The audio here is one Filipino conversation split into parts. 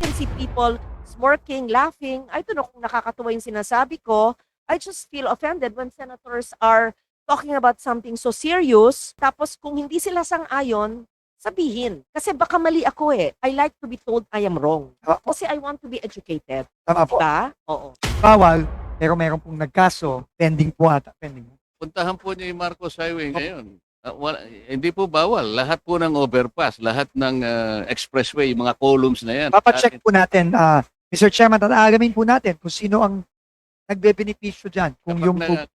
can see people smirking, laughing. I don't know kung nakakatuwa yung sinasabi ko. I just feel offended when senators are talking about something so serious. Tapos kung hindi sila sang-ayon, sabihin. Kasi baka mali ako eh. I like to be told I am wrong. Kasi I want to be educated. Tama po. Diba? Oo. Bawal, pero meron pong nagkaso, pending po ata. Pending. Puntahan po niyo yung Marcos Highway ngayon. Hindi po bawal. Lahat po ng overpass, lahat ng expressway, mga columns na yan. Papacheck po natin, Mr. Chairman, at aalamin po natin kung sino ang nagbe-benepisyo dyan. Kung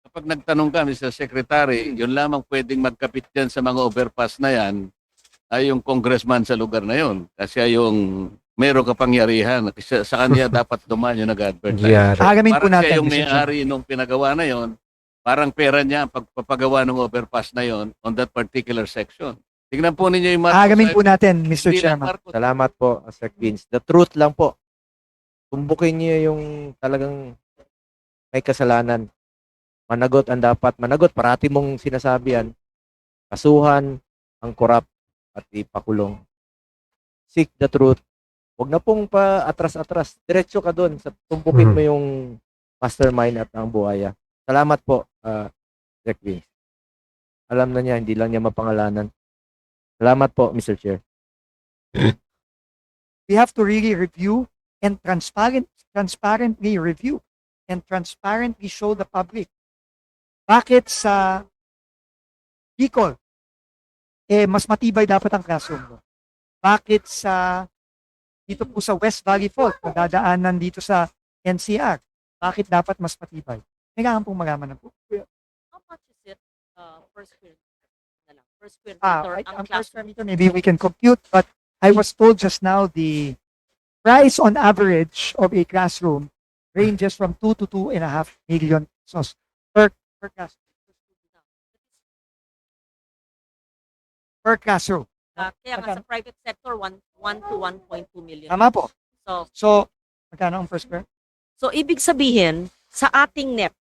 Kapag nagtanong ka, Mr. Secretary, yun lamang pwedeng magkapit dyan sa mga overpass na yan ay yung congressman sa lugar na yun. Kasi yung meron kapangyarihan. Kasi sa kanya dapat dumaan yung nag-advertise. aalamin po Parang natin, siya yung Mr. Chairman. may-ari nung pinagawa na yon, parang pera niya ang pagpapagawa ng overpass na yon on that particular section. Tingnan po ninyo yung Marcos. Aalamin po natin, Mr. Hindi lang Chairman. Marcos. Salamat po, Sir Vince. The truth lang po. Tumbukin niyo yung talagang may kasalanan. Managot ang dapat managot. Parati mong sinasabi yan. Kasuhan ang korap at ipakulong. Seek the truth. Huwag na pong pa-atras-atras. Diretso ka doon. Tumpukin mo yung mastermind at ang buhaya. Salamat po, Sir Vince. Alam na niya, hindi lang niya mapangalanan. Salamat po, Mr. Chair. We have to really review and transparently review and transparently show the public. Bakit sa Bicol, mas matibay dapat ang classroom mo? Bakit dito po sa West Valley Fault, magdadaanan dito sa NCR, bakit dapat mas matibay? Kailangan pong malaman na po. How much is it per square meter? Per square meter Ang per square meter, maybe we can compute, but I was told just now the price on average of a classroom ranges from 2 to 2.5 million pesos per classroom. Per classroom. Kaya nga sa private sector, 1 to 1.2 million. Tama po. So, magkano ang per square? So, ibig sabihin, sa ating NEP,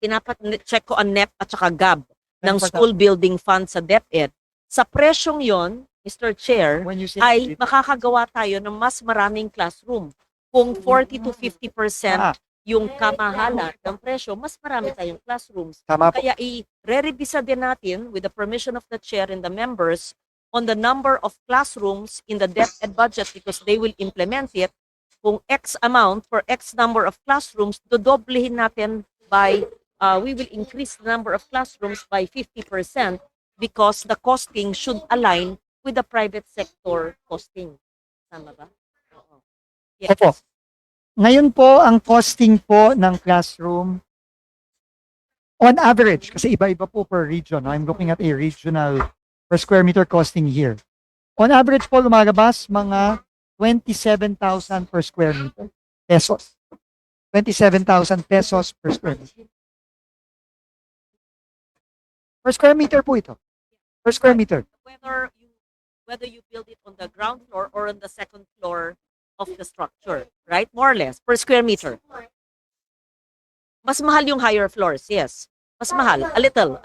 check ko ang NEP at saka GAB ng Next School Building Fund sa DepEd. Sa presyong yon, Mr. Chair, When you say ay makakagawa tayo ng mas maraming classroom. Kung 40 to 50% yung kamahalan ng presyo, mas marami tayong classrooms. Tama po. Kaya i-revisa din natin with the permission of the chair and the members on the number of classrooms in the DepEd budget because they will implement it. Kung X amount for X number of classrooms, dodoblehin natin by, we will increase the number of classrooms by 50% because the costing should align with the private sector costing. Tama ba? Oo. Yes. Opo. Ngayon po, ang costing po ng classroom, on average, kasi iba-iba po per region. I'm looking at a regional per square meter costing here. On average po, lumalabas mga 27,000 per square meter pesos. 27,000 pesos per square meter. Per square meter po ito. Per square meter. Whether you build it on the ground floor or on the second floor of the structure, right? More or less, per square meter. Mas mahal yung higher floors, yes. Mas mahal, a little.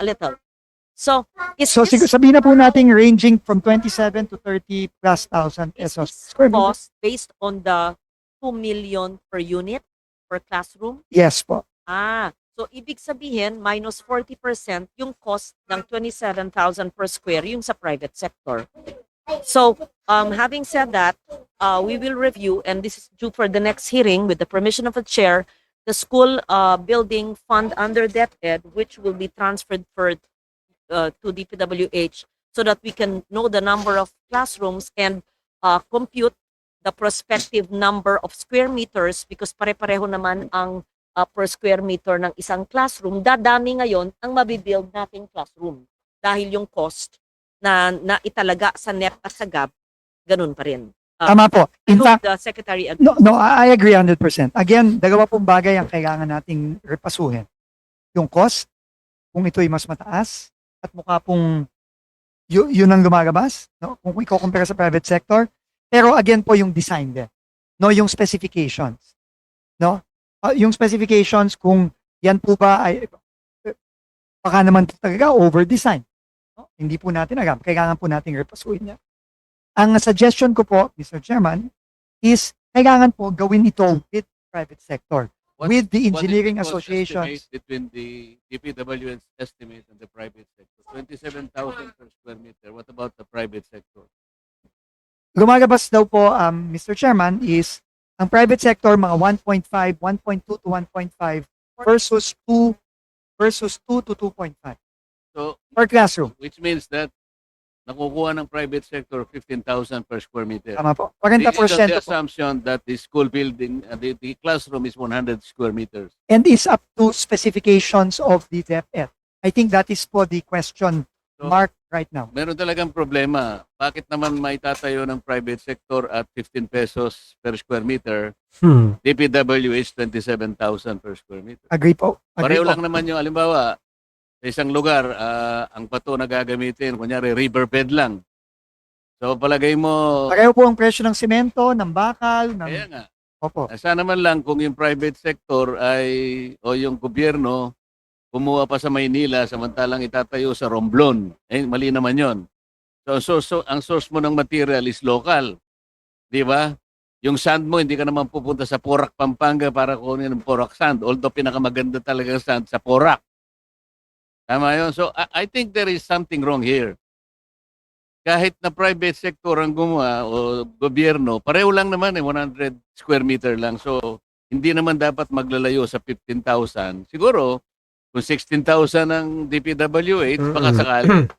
So, Sabihin na po natin ranging from 27 to 30 plus thousand pesos square meter. cost based on the 2 million per unit per classroom? Yes po. So ibig sabihin, minus 40% yung cost ng 27,000 per square yung sa private sector. So, having said that, we will review, and this is due for the next hearing with the permission of the chair, the school building fund under DepEd, which will be transferred to DPWH so that we can know the number of classrooms and compute the prospective number of square meters because pare-pareho naman ang per square meter ng isang classroom. Dadami ngayon ang mabibuild nating classroom dahil yung cost na italaga sa NEP at sa GAB, ganun pa rin. Tama po. I In hope fact, the Secretary agrees. no, I agree 100%. Again, dalawa pong bagay ang kailangan nating repasuhin. Yung cost, kung ito'y mas mataas, at mukha pong yun ang lumalabas, no? Kung i-compare sa private sector. Pero again po yung design din. No, yung specifications. No? Yung specifications, kung yan po ba ay baka naman talaga over-design. No? Hindi po natin alam. Kailangan po nating repasuhin niya. Ang suggestion ko po, Mr. Chairman, is kailangan po gawin ito with private sector, What- with the what is engineering the cost associations. estimate between the DPWH estimate and the private sector? 27,000 per square meter. What about the private sector? Lumalabas daw po, Mr. Chairman, is ang private sector mga 1.5, 1.2 to 1.5 versus 2 to 2.5 So, per classroom. which means that nakukuha ng private sector 15,000 per square meter. Tama po. This is on 40% the po. assumption that the school building, the classroom is 100 square meters. And is up to specifications of the DepEd. I think that is po the question So- mark right now. Meron talagang problema. Bakit naman may tatayo ng private sector at 15 pesos per square meter, DPWH 27,000 per square meter? Agree po. Agree Pareho po. lang naman yung alimbawa, sa isang lugar, ang bato na gagamitin, kunyari riverbed lang. So palagay mo, Pareho po ang presyo ng semento, ng bakal, kaya ng... nga, Opo. sana man lang kung yung private sector ay, o yung gobyerno, kumuha pa sa Maynila samantalang itatayo sa Romblon. Mali naman yon. So ang source mo ng material is local. Di ba? Yung sand mo, hindi ka naman pupunta sa Porac, Pampanga para kunin ng Porac sand. Although pinakamaganda talaga ang sand sa Porac. Tama yun. So I think there is something wrong here. Kahit na private sector ang gumawa o gobyerno, pareho lang naman 100 square meter lang. So hindi naman dapat maglalayo sa 15,000. Siguro, kung 16,000 ang DPWH, baka sakali.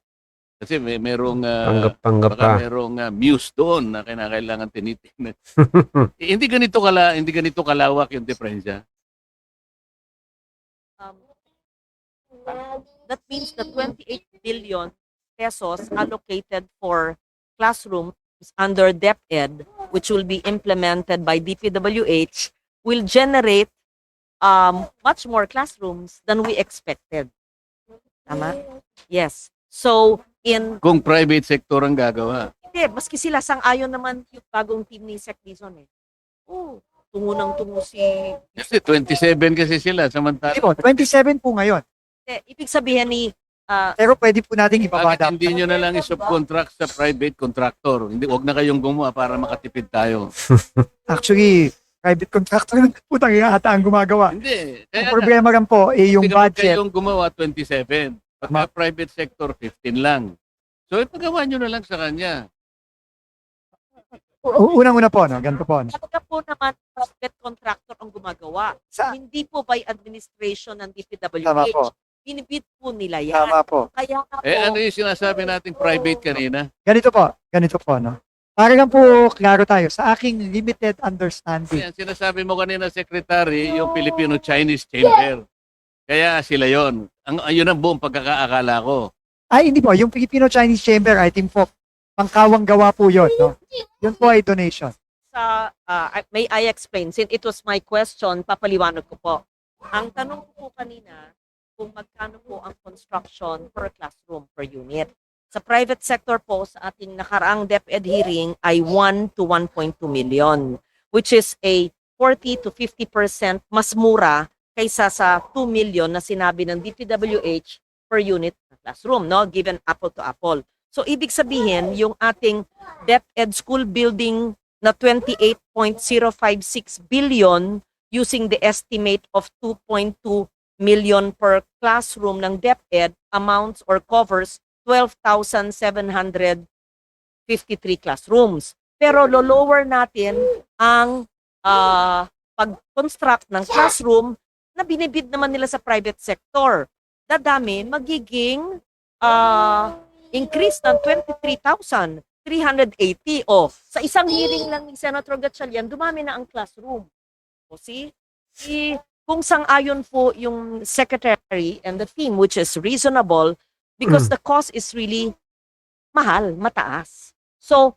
Kasi merong Panggap baka pa. merong muse doon na kailangan tinitingnan. Hindi ganito kalawak yung diferensya. Um, that means the 28 billion pesos allocated for classrooms under DepEd, which will be implemented by DPWH, will generate much more classrooms than we expected. Tama? Yes. So, Kung private sector ang gagawa. hindi, maski sila sang-ayon naman yung bagong team ni Sec Dizon eh. Oh, tungo ng tungo si... Kasi 27 kasi sila samantala. Hindi po, 27 po ngayon. Ibig sabihin ni Pero pwede po nating ibaba Bakit hindi nyo na lang i-subcontract sa private contractor? Hindi, wag na kayong gumawa para makatipid tayo. Actually, private contractor lang po ata ang gumagawa. Hindi. Ang Kaya problema lang po ay yung hindi kapag budget. kayong gumawa 27. Pagka private sector 15 lang. So ipagawa nyo na lang sa kanya. Unang-una po, no? Ganito po. No? kapag po naman private contractor ang gumagawa, Sa, hindi po by administration ng tama DPWH. po. Binibid po nila yan. Tama po. Kaya nga po, Ano yung sinasabi nating private kanina? Ganito po, no? Para lang po klaro tayo, sa aking limited understanding, Yan, sinasabi mo kanina, Secretary, yung Filipino-Chinese Chamber. Kaya sila yon. Yun ang buong pagkakaakala ko. ay hindi po, yung Filipino-Chinese Chamber, I think po, pangkawang gawa po yun, no? Yun po ay donation. may I explain? Since it was my question, papaliwanag ko po. Ang tanong ko po kanina, kung magkano po ang construction per classroom per unit. Sa private sector po, sa ating nakaraang DepEd hearing ay 1 to 1.2 million, which is a 40 to 50% mas mura kaysa sa 2 million na sinabi ng DPWH per unit na classroom, no? Given apple to apple. So, ibig sabihin, yung ating DepEd school building na 28.056 billion using the estimate of 2.2 million per classroom ng DepEd amounts or covers 12,753 classrooms. Pero lo-lower natin ang pag-construct ng classroom na binibid naman nila sa private sector. Dadami, magiging increase ng 23,380. O, sa isang hearing lang ni Senator Gatchalian, dumami na ang classroom. O, see? Kung sang-ayon po yung secretary and the team, which is reasonable, because the cost is really mahal, mataas. So,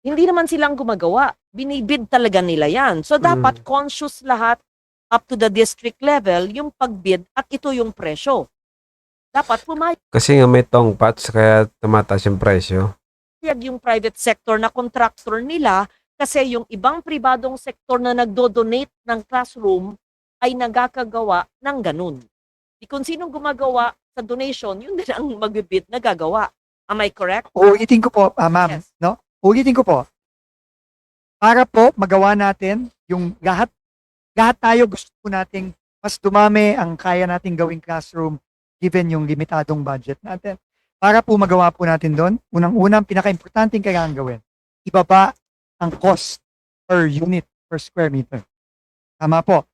hindi naman silang gumagawa. Binibid talaga nila yan. So, dapat conscious lahat up to the district level yung pagbid at ito yung presyo. Dapat pumayag Kasi nga may tongpats kaya tumataas yung presyo. yung private sector na contractor nila kasi yung ibang pribadong sektor na nagdo-donate ng classroom ay nagkakagawa ng ganun. Kung sinong gumagawa sa donation, yun din ang magbibid na gagawa. Am I correct? Uulitin ko po, ma'am, Yes. no? Uulitin ko po. para po magawa natin yung lahat tayo gusto po nating mas dumami ang kaya nating gawing classroom given yung limitadong budget natin. Para po magawa po natin doon, unang-unang pinaka-importanting kailangan gawin, ibaba ang cost per unit per square meter. Tama po.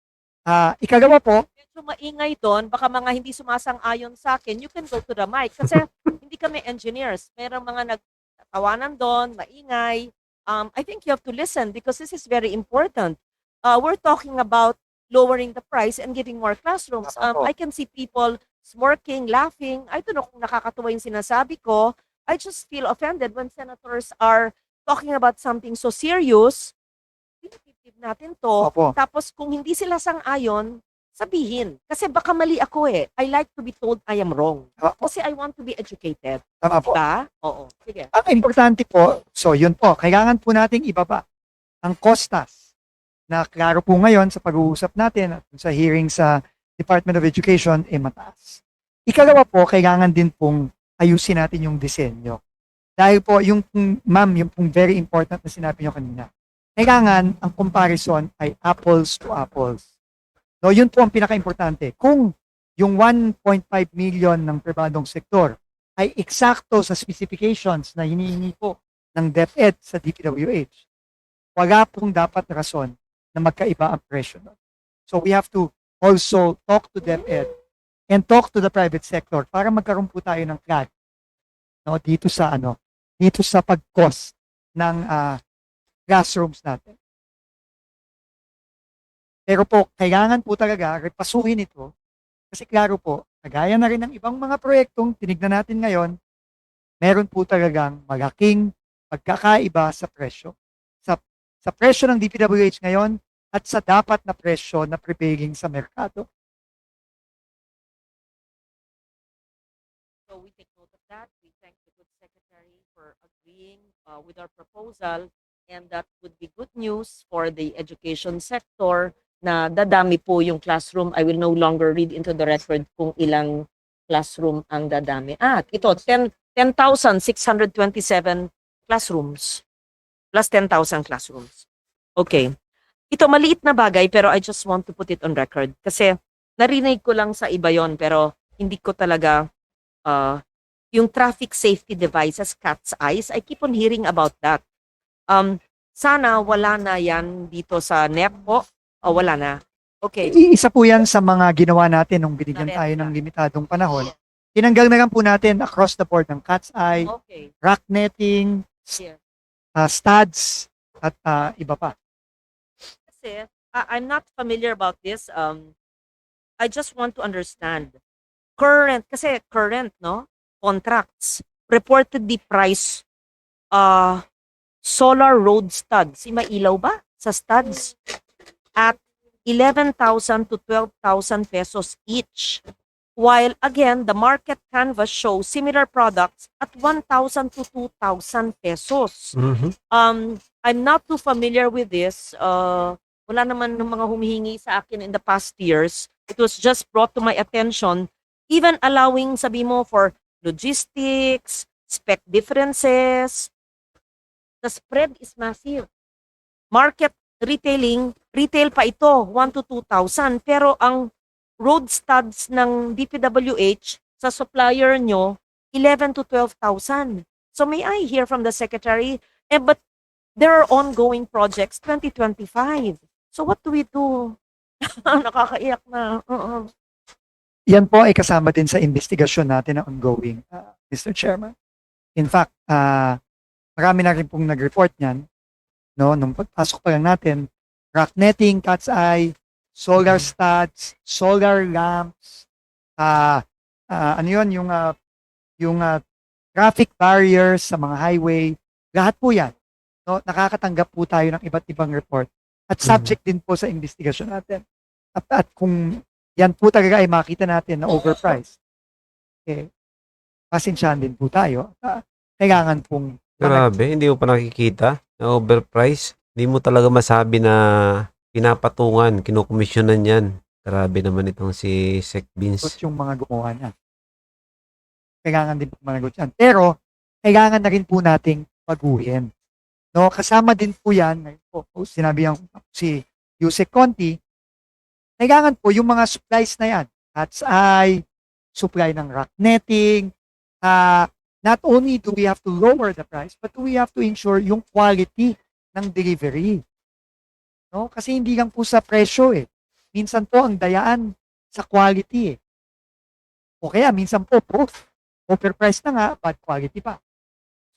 Ikalawa po, Medyo maingay doon, baka mga hindi sumasang-ayon sa akin, you can go to the mic. Kasi hindi kami engineers. Merong mga nagtawanan doon, maingay. I think you have to listen because this is very important. We're talking about lowering the price and giving more classrooms. Tama po. I can see people smirking, laughing. I don't know kung nakakatuwa yung sinasabi ko. I just feel offended when senators are talking about something so serious. Pinipipip natin to. opo, Tapos kung hindi sila sang-ayon, sabihin. Kasi baka mali ako eh. I like to be told I am wrong. Tama po. Kasi I want to be educated. Tama po. Diba? Oo. Sige. Ang importante po, so yun po, kailangan po nating ibaba ang costas na klaro po ngayon sa pag-uusap natin at sa hearing sa Department of Education, mataas. Ikalawa po, kailangan din pong ayusin natin yung disenyo. Dahil po, ma'am, yung pong very important na sinabi nyo kanina, kailangan ang comparison ay apples to apples. No, yun po ang pinaka-importante. Kung yung 1.5 million ng pribadong sektor ay eksakto sa specifications na hinihingi po ng DepEd sa DPWH, wala pong dapat rason na magkaiba ang presyo nun. So we have to also talk to DepEd and talk to the private sector para magkaroon po tayo ng clarity, no, dito sa pag-cost ng classrooms natin. Pero po, kailangan po talaga repasuhin ito kasi klaro po, kagaya na rin ng ibang mga proyektong tinignan natin ngayon, meron po talagang malaking pagkakaiba sa presyo. Sa presyo ng DPWH ngayon at sa dapat na presyo na prevailing sa merkado. So we take note of that. We thank the good secretary for agreeing with our proposal, and that would be good news for the education sector na dadami po yung classroom. I will no longer read into the record kung ilang classroom ang dadami. Ito, 10,627 classrooms plus 10,000 classrooms. Okay. Ito maliit na bagay pero I just want to put it on record kasi narinig ko lang sa iba yon pero hindi ko talaga yung traffic safety devices, cat's eyes, I keep on hearing about that. Sana wala na yan dito sa NEP po. O wala na. Okay. Isa po yan sa mga ginawa natin nung binigyan tayo ng limitadong panahon. Tinanggal na lang po natin across the board ng cat's eye, Okay. rack netting, Yeah. studs, at iba pa. Kasi I'm not familiar about this. I just want to understand. Current no? Contracts reportedly price solar road studs. May ilaw ba sa studs? At 11,000 to 12,000 pesos each. While again, the market canvas shows similar products at 1,000 to 2,000 pesos. I'm not too familiar with this. Wala naman ng mga humihingi sa akin in the past years. It was just brought to my attention, even allowing, sabi mo, for logistics, spec differences. The spread is massive. Market retail pa ito, 1 to 2,000. Pero ang road studs ng DPWH sa supplier nyo, 11 to 12,000. So may I hear from the secretary, but there are ongoing projects 2025. So what do we do? Nakakaiyak na. Yan po ay kasama din sa investigasyon natin na ongoing, Mr. Chairman. In fact, marami na rin pong nag-report niyan. No, nung pagpasok pa lang natin, rack netting, cat's eye, solar studs, solar lamps, ano yun, yung traffic barriers sa mga highway, lahat po yan. No, nakakatanggap po tayo ng iba't ibang report at subject din po sa investigasyon natin. At kung yan po talaga ay makita natin na overpriced, pasensyahan din po tayo. Kailangan pong Grabe, hindi mo pa nakikita na overprice. Hindi mo talaga masabi na pinapatungan, kinukomisyonan yan. Grabe naman itong si Sec Beans. yung mga gumawa niya. Kailangan din po managot yan. Pero, kailangan na rin po nating baguhin No, kasama din po yan, sinabi yan si Yusek Conti, kailangan po yung mga supplies na yan, cat's eye, supply ng rock netting, not only do we have to lower the price, but we have to ensure yung quality ng delivery. No? Kasi hindi lang po sa presyo eh. Minsan po ang dayaan sa quality eh. O kaya minsan po, overpriced na nga, bad quality pa.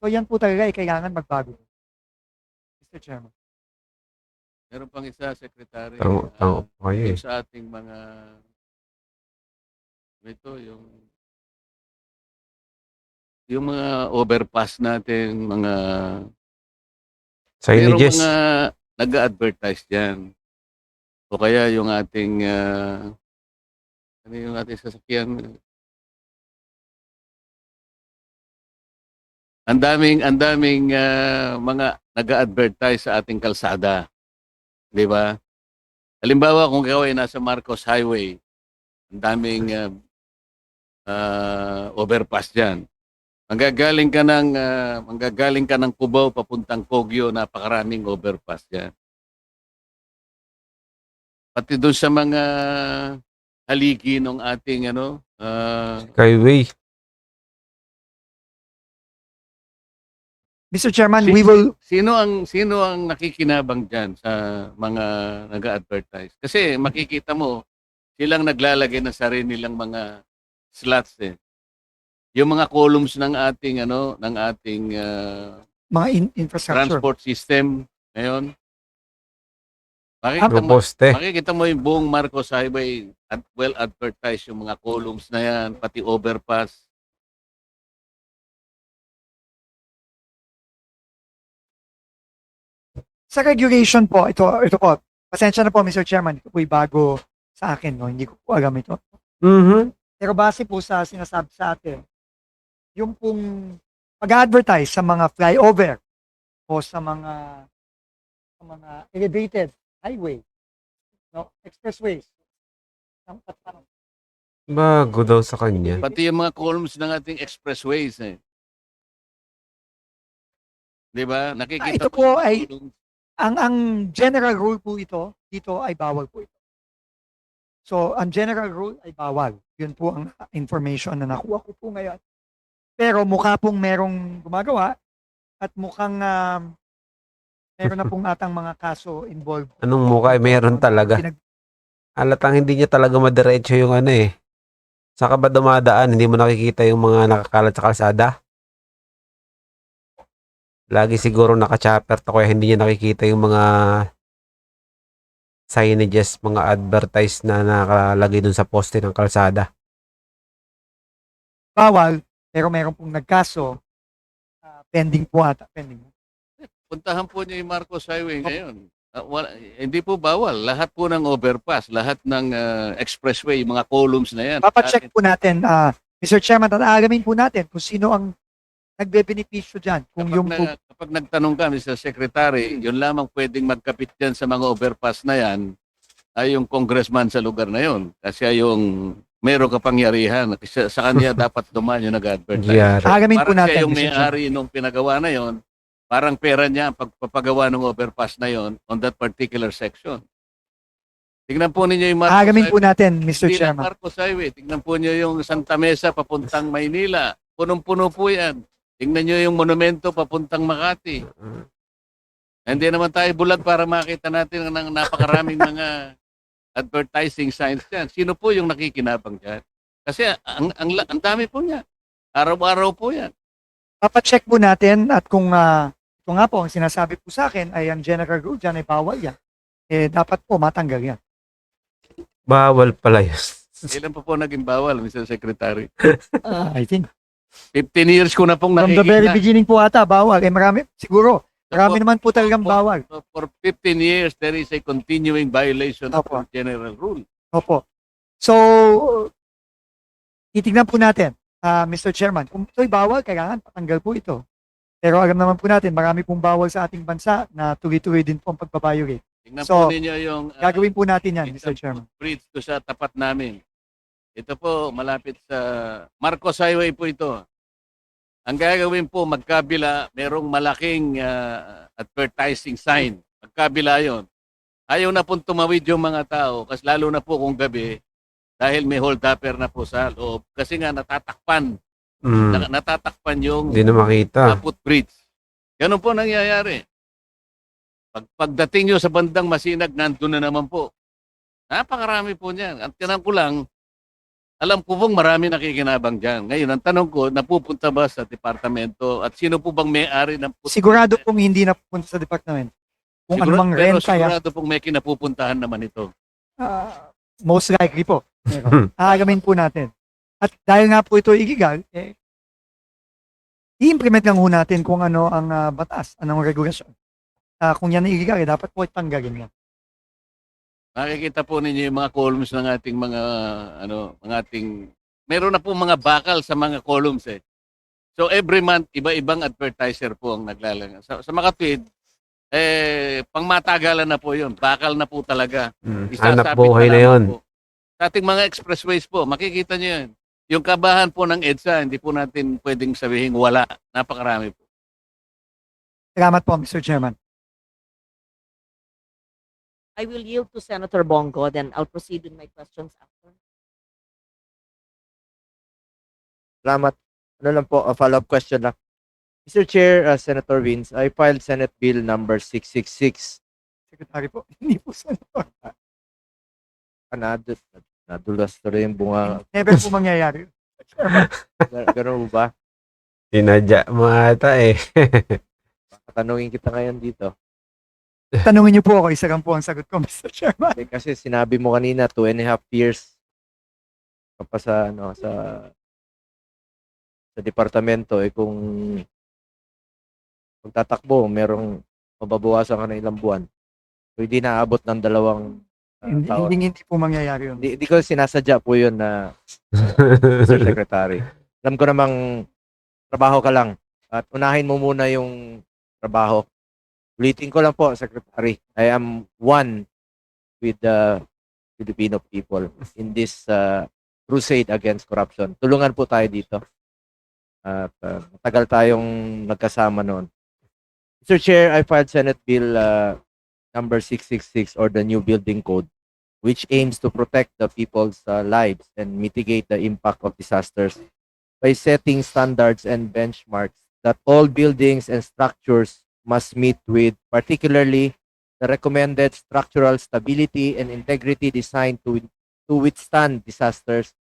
So yan po talaga kailangan magbago. Mr. Chairman. Meron pang isa, Secretary. Tango kayo Yung eh. sa ating mga yung mga overpass natin, merong Signages. mga nag-advertise diyan. O kaya yung ating ano yung ating sasakyan. Ang daming mga nag-advertise sa ating kalsada. 'Di ba? Halimbawa kung ikaw ay nasa Marcos Highway, ang daming overpass diyan. Manggagaling ka ng Cubao papuntang Kogyo, napakaraming overpass diyan. Pati doon sa mga haligi ng ating Skyway. Mr. Chairman, we will sino ang nakikinabang diyan sa mga nag-advertise? Kasi makikita mo silang naglalagay ng sarili nilang mga slots eh. Yung mga columns ng ating mga infrastructure. transport system ngayon. Yung poste. Makikita mo yung buong Marcos Highway at well advertised yung mga columns na yan, pati overpass. Sa regulation po, ito po, pasensya na po Mr. Chairman, ito po'y bago sa akin, no? Hindi ko po alam ito. Mhm. Pero base po sa sinasabi sa atin, yung pong pag-advertise sa mga flyover o sa mga elevated highway, no, expressways. Bago daw sa kanya. Pati yung mga columns ng ating expressways eh. 'Di ba? Nakikita ito po ay columns. ang general rule po ito, dito ay bawal po ito. So, ang general rule ay bawal. Yun po ang information na nakuha ko po ngayon. Pero mukha pong merong gumagawa at mukhang meron na pong atang mga kaso involved. Anong mukha eh, meron talaga. Halatang hindi niya talaga madiretso yung ano eh. Saka ba dumadaan, hindi mo nakikita yung mga nakakalat sa kalsada? Lagi siguro naka-chopper to kaya hindi niya nakikita yung mga signages, mga advertise na nakalagay dun sa poste ng kalsada. Bawal, pero meron pong nagkaso. Pending po ata. Pending. Puntahan po niyo yung Marcos Highway ngayon. Hindi po bawal. Lahat po ng overpass, lahat ng expressway, yung mga columns na yan. Papacheck po natin, Mr. Chairman, at aalamin po natin kung sino ang nagbe-benepisyo dyan. Kung yung Kapag nagtanong ka, Mr. Secretary, yun lamang pwedeng magkapit dyan sa mga overpass na yan ay yung congressman sa lugar na yun. Kasi yung meron kapangyarihan. Kasi sa kanya dapat dumaan yung nag-advertise. Yeah. aalamin po Parang natin, siya yung Mr. Chairman. may-ari nung pinagawa na yon, parang pera niya ang pagpapagawa ng overpass na yon on that particular section. Tingnan po ninyo yung Marcos Aalamin po Highway. natin, Mr. Hindi lang Chairman. Marcos Highway. Tingnan po niyo yung Santa Mesa papuntang Maynila. Punong-puno po yan. Tingnan niyo yung monumento papuntang Makati. Hindi naman tayo bulag para makita natin ng napakaraming mga advertising signs dyan. Sino po yung nakikinabang dyan? Kasi ang dami po niya. Araw-araw po yan. Papacheck po natin at kung ito nga po, ang sinasabi po sa akin ay ang general rule dyan ay bawal yan. Dapat po matanggal yan. Bawal pala yun. Ilan po naging bawal, Mr. Secretary? I think 15 years ko na pong from the very nakikita. beginning po ata, bawal. Marami, siguro, marami naman po talagang bawal. So, for 15 years, there is a continuing violation of Opo. the general rule. Opo. So, titignan po natin, Mr. Chairman, kung ito'y bawal, kailangan patanggal po ito. Pero alam naman po natin, marami pong bawal sa ating bansa na tuloy-tuloy din po ang pagbabayolate. Tingnan So, po ninyo yung Gagawin po natin yan, Mr. isang Chairman. bridge to sa tapat namin. Ito po, malapit sa Marcos Highway po ito. Ang gagawin po, magkabila, merong malaking advertising sign. Magkabila yon. Ayaw na pong tumawid yung mga tao, kasi lalo na po kung gabi, dahil may hold upper na po sa loob. Kasi nga natatakpan, natatakpan yung Hindi na makita. footbridge. Ganun po nangyayari. Pagdating nyo sa bandang Masinag, nandun na naman po. Napakarami po niyan. Ang tinanong ko lang, alam ko pong marami nakikinabang dyan. Ngayon, ang tanong ko, napupunta ba sa departamento at sino po bang may-ari ng Sigurado pong hindi napupunta sa department. Kung ano mang pero renta yan, sigurado pong may kinapupuntahan naman ito. most likely po. Meron. Aagamin po natin. At dahil nga po ito illegal, i-implement lang po natin kung ano ang batas, anong regulasyon. Kung yan ay illegal, dapat po itanggalin yan. Makikita po ninyo yung mga columns ng ating meron na po mga bakal sa mga columns eh. So every month, iba-ibang advertiser po ang naglalang. Sa Makatwid, pangmatagalan na po yun. Bakal na po talaga. Hanap buhay na yun. Po. Sa ating mga expressways po, makikita nyo yun. Yung kabahan po ng EDSA, hindi po natin pwedeng sabihin wala. Napakarami po. Salamat po, Mr. Chairman. I will yield to Senator Bongo, then I'll proceed with my questions after. Salamat. Ano lang po, a follow-up question lang. Mr. Chair, Senator Vince, I filed Senate Bill number 666. Secretary po, hindi po senator. Nadulas tuloy yung bunga. Never po mangyayari. Ganun ba? Sinadya mo ata eh. Tanungin kita ngayon dito. Tanungin niyo po ako, isa lang po ang sagot ko, Mr. Chairman. Kasi sinabi mo kanina, 2.5 years ka pa sa departamento, kung tatakbo, merong mababawasan ka ng ilang buwan. So, hindi naabot ng 2 taon. Hindi po mangyayari yun. Hindi ko sinasadya po yun na Mr. Secretary. Alam ko namang trabaho ka lang at unahin mo muna yung trabaho. Ulitin ko lang po, Secretary, I am one with the Filipino people in this crusade against corruption. Tulungan po tayo dito. At matagal tayong nagkasama noon. Mr. Chair, I filed Senate Bill number 666 or the New Building Code, which aims to protect the people's lives and mitigate the impact of disasters by setting standards and benchmarks that all buildings and structures must meet with, particularly the recommended structural stability and integrity designed to withstand disasters.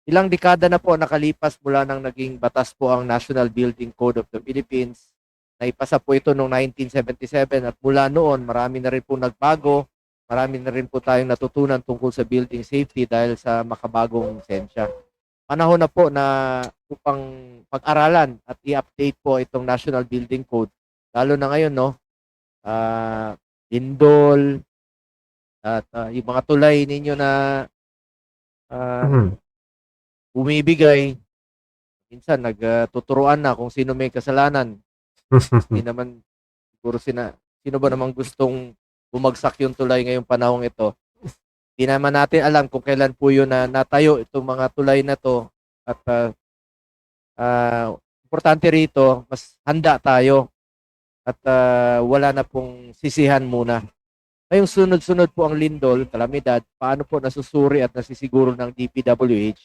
Ilang dekada na po nakalipas mula nang naging batas po ang National Building Code of the Philippines. Naipasa po ito noong 1977 at mula noon marami na rin po nagbago, marami na rin po tayong natutunan tungkol sa building safety dahil sa makabagong sensya. Panahon na po na upang pag-aralan at i-update po itong National Building Code. Lalo na ngayon, no? Lindol at yung mga tulay ninyo na bumibigay, minsan nagtuturuan na kung sino may kasalanan. Hindi naman siguro sino ba namang gustong bumagsak yung tulay ngayong panahong ito. Hindi naman natin alam kung kailan po yun na natayo itong mga tulay na to at importante rito, mas handa tayo at wala na pong sisihan muna. Ngayong sunod-sunod po ang lindol, kalamidad, paano po nasusuri at nasisiguro ng DPWH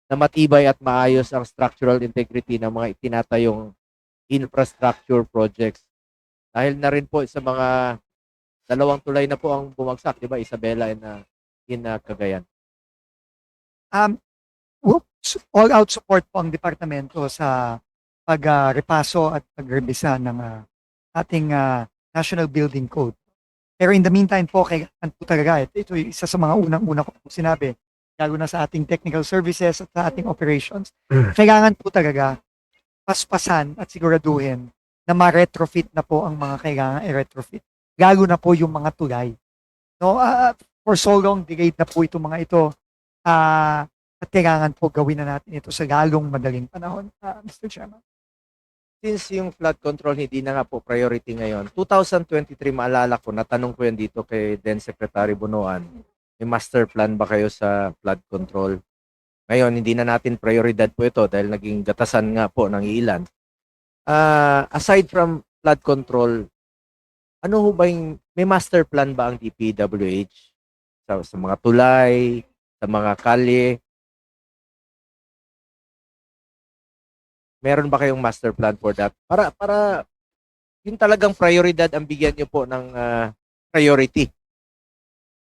na matibay at maayos ang structural integrity ng mga itinatayong infrastructure projects. Dahil na rin po sa mga 2 tulay na po ang bumagsak, di ba? Isabela in Cagayan. All out support po ang departamento sa pagrepaso at pagrebisa ng ating National Building Code. Pero in the meantime po, kailangan po talaga, ito isa sa mga unang-una ko po sinabi, lalo na sa ating technical services at sa ating operations, kailangan po talaga paspasan at siguraduhin na ma-retrofit na po ang mga kailangan i-retrofit. Lalo na po yung mga tulay. No, for so long, delayed na po itong mga ito. At kailangan po gawin na natin ito sa lalong madaling panahon, Mr. Chairman. Since yung flood control hindi na nga po priority ngayon, 2023 maalala ko, natanong ko yan dito kay then Secretary Bunuan, may master plan ba kayo sa flood control? Ngayon, hindi na natin prioridad po ito dahil naging gatasan nga po ng ilan. Aside from flood control, ano ho ba yung may master plan ba ang DPWH sa mga tulay, sa mga kalye? Meron ba kayong master plan for that? Para yung talagang prioridad ang bigyan niyo po ng priority.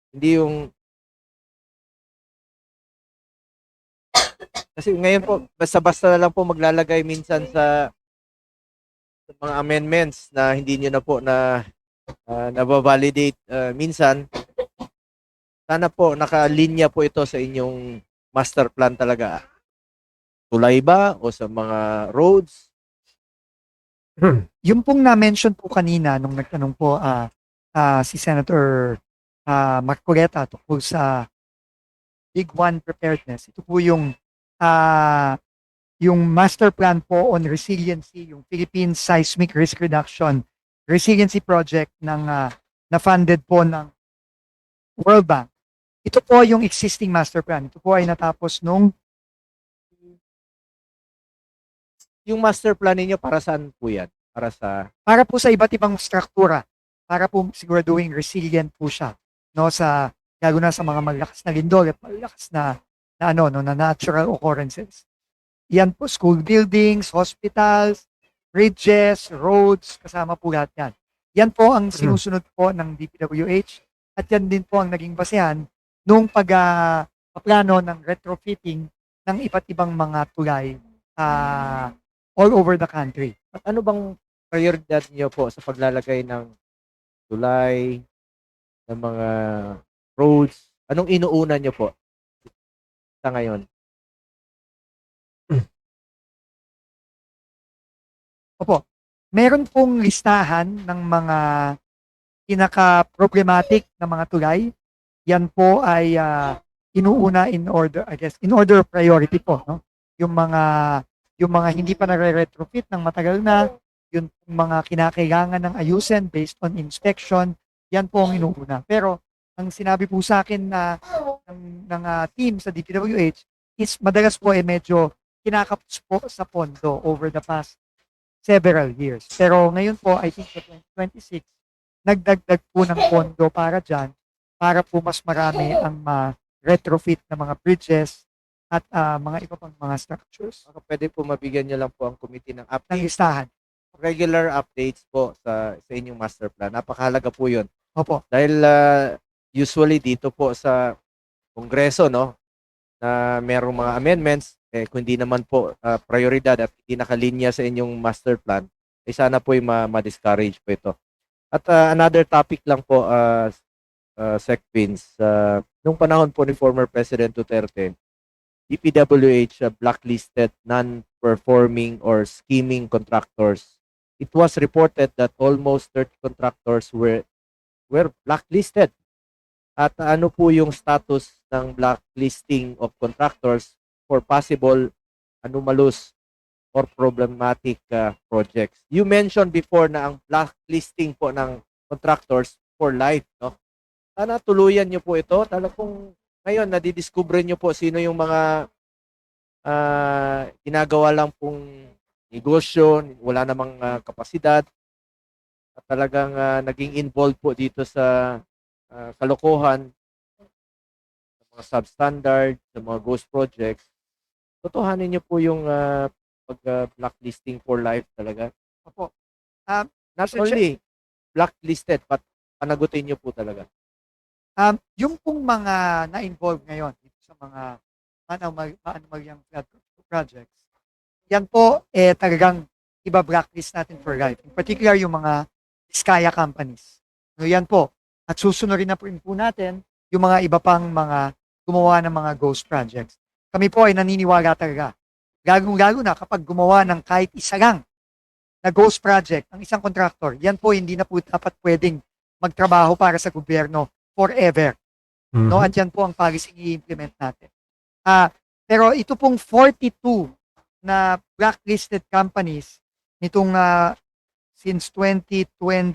Hindi yung kasi ngayon po basta-basta na lang po maglalagay minsan sa mga amendments na hindi niyo na po na nababalidate minsan. Sana po nakalinya po ito sa inyong master plan talaga. Tulay ba o sa mga roads? Yung pong na-mention po kanina nung nagtanong po si Senator Marcoleta tungkol sa Big One preparedness. Ito po yung master plan po on resiliency, yung Philippine Seismic Risk Reduction Resiliency Project na-funded po ng World Bank. Ito po yung existing master plan. Ito po ay natapos nung Yung master plan ninyo para saan po yan? para po sa iba't ibang struktura, para po siguraduhin resilient po siya, no, lalo na sa mga malakas na lindol at malakas na natural occurrences. Yan po, school buildings, hospitals, bridges, roads, kasama po lahat yan. Yan po ang sinusunod po ng DPWH at yan din po ang naging basehan nung paplano ng retrofitting ng iba't ibang mga tulay all over the country. At ano bang prioridad niyo po sa paglalagay ng tulay, ng mga roads? Anong inuuna niyo po sa ngayon? Opo, meron pong listahan ng mga pinaka-problematic na mga tulay. Yan po ay inuuna in order of priority po, no? Yung mga hindi pa nare-retrofit ng matagal na, yung mga kinakailangan ng ayusin based on inspection, yan po ang inuuna. Pero ang sinabi po sa akin ng team sa DPWH is madalas po medyo kinakapos po sa pondo over the past several years. Pero ngayon po, I think sa 2026, nagdagdag po ng pondo para dyan, para po mas marami ang retrofit na mga bridges at mga iba pang mga structures Baka pwede po mabigyan niyo lang po ang committee ng ng updates, listahan. regular updates po sa inyong master plan. Napakahalaga po 'yun. Opo. Dahil usually dito po sa Kongreso, no, na merong mga amendments, kung hindi naman po prioridad at hindi nakalinya sa inyong master plan, sana po ma-discourage po ito. At another topic lang po, Sec Vince, nung panahon po ni former President Duterte, DPWH blacklisted non-performing or scheming contractors. It was reported that almost 30 contractors were blacklisted. At ano po yung status ng blacklisting of contractors for possible anomalous or problematic projects? You mentioned before na ang blacklisting po ng contractors for life, no? Sana tuluyan nyo po ito. Talagang ngayon, nadidiscover nyo po sino yung mga ginagawa lang pong negosyo, wala namang kapasidad, at talagang naging involved po dito sa kalokohan, sa mga substandard, sa mga ghost projects. Totohanin nyo po yung pag-blacklisting for life talaga. Opo. Not Mr. only blacklisted, but panagutin nyo po talaga. Yung pong mga na-involve ngayon dito sa mga maanumalyang flood projects, yan po talagang iba-blacklist natin for life. In particular, yung mga Iskaya companies. So, yan po. At susunurin na po natin yung mga iba pang mga gumawa ng mga ghost projects. Kami po ay naniniwala talaga. Lalo na kapag gumawa ng kahit isa lang na ghost project ang isang contractor, yan po hindi na po dapat pwedeng magtrabaho para sa gobyerno forever. No? At yan po ang policy i-implement natin. Pero ito pong 42 na blacklisted companies nitong since 2022,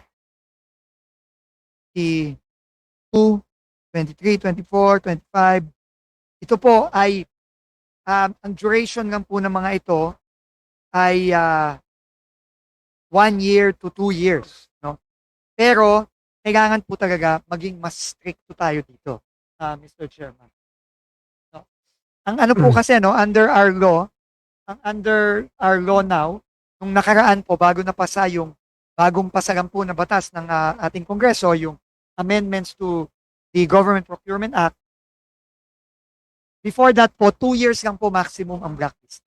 23, 24, 25, ito po ay ang duration lang po ng mga ito ay 1 year to 2 years, no? Pero kailangan po talaga maging mas stricto tayo dito, Mr. Chairman. No? Ang ano po kasi, no, under our law now, nung nakaraan po, bago napasa yung bagong pasaran po na batas ng ating Kongreso, yung amendments to the Government Procurement Act, before that po, 2 years lang po maximum ang blacklist.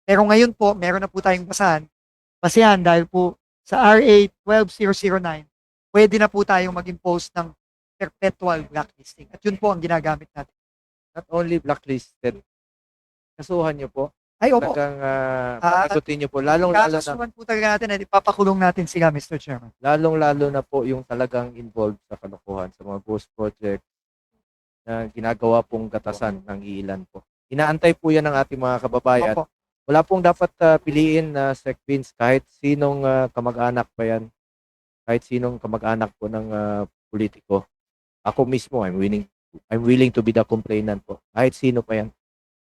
Pero ngayon po, meron na po tayong basehan dahil po sa RA 12009, pwede na po tayong mag-impose ng perpetual blacklisting. At yun po ang ginagamit natin. Not only blacklisted, kasuhan nyo po. Ay, opo. Talagang panagutin nyo po. Kakasuhan po talaga natin at ipapakulong natin sila, Mr. Chairman. Lalong-lalo na po yung talagang involved sa kalokohan, sa mga ghost project na ginagawa pong gatasan ng iilan po. Inaantay po yan ng ating mga kababayan. Opo. Wala pong dapat piliin na Sec Vince, kahit sinong kamag-anak pa yan, kahit sinong kamag-anak po ng politiko. Ako mismo, I'm willing to be the complainant po. Kahit sino pa yan.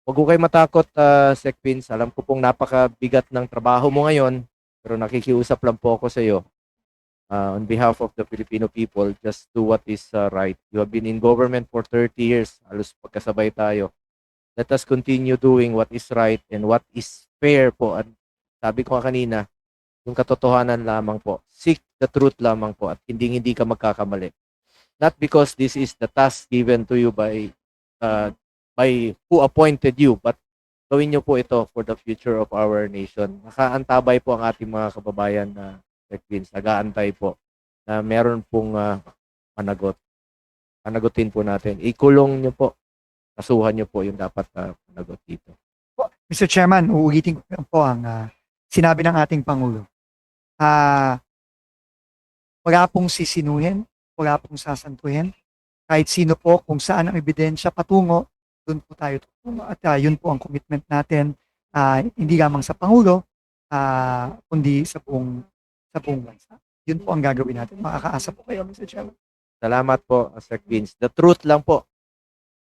Huwag ko kayo matakot, Sec Vince. Alam ko pong napakabigat ng trabaho mo ngayon, pero nakikiusap lang po ako sa iyo. On behalf of the Filipino people, just do what is right. You have been in government for 30 years. Halos pagkasabay tayo. Let us continue doing what is right and what is fair po. At sabi ko kanina, yung katotohanan lamang po. Seek the truth lamang po at hindi ka magkakamali. Not because this is the task given to you by who appointed you, but gawin nyo po ito for the future of our nation. Nakaantabay po ang ating mga kababayan na nag-aantay po na meron pong managot. Panagutin po natin. Ikulong nyo po. Kasuhan nyo po yung dapat managot dito. Mr. Chairman, uulitin ko lang po ang sinabi ng ating Pangulo. Wala pong sisinuhin, wala pong sasantuhin. Kahit sino po, kung saan ang ebidensya patungo, doon po tayo tutungo. At yun po ang commitment natin, hindi lamang sa Pangulo, kundi sa buong bansa. Yun po ang gagawin natin. Makakaasa po kayo, Mr. Chairman. Salamat po, Sec Vince. The truth lang po.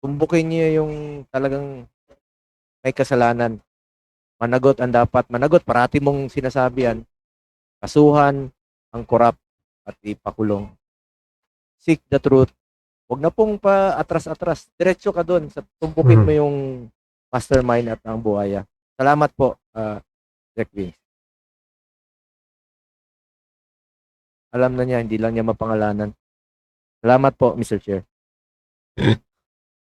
Tumbukin niyo yung talagang may kasalanan. Managot ang dapat managot. Parati mong sinasabi yan. Kasuhan ang korap at ipakulong. Seek the truth. Huwag na pong pa atras-atras. Diretso ka doon. Tumbukin mo yung mastermind at ang buhaya. Salamat po, Sec Vince. Alam na niya, hindi lang niya mapangalanan. Salamat po, Mr. Chair.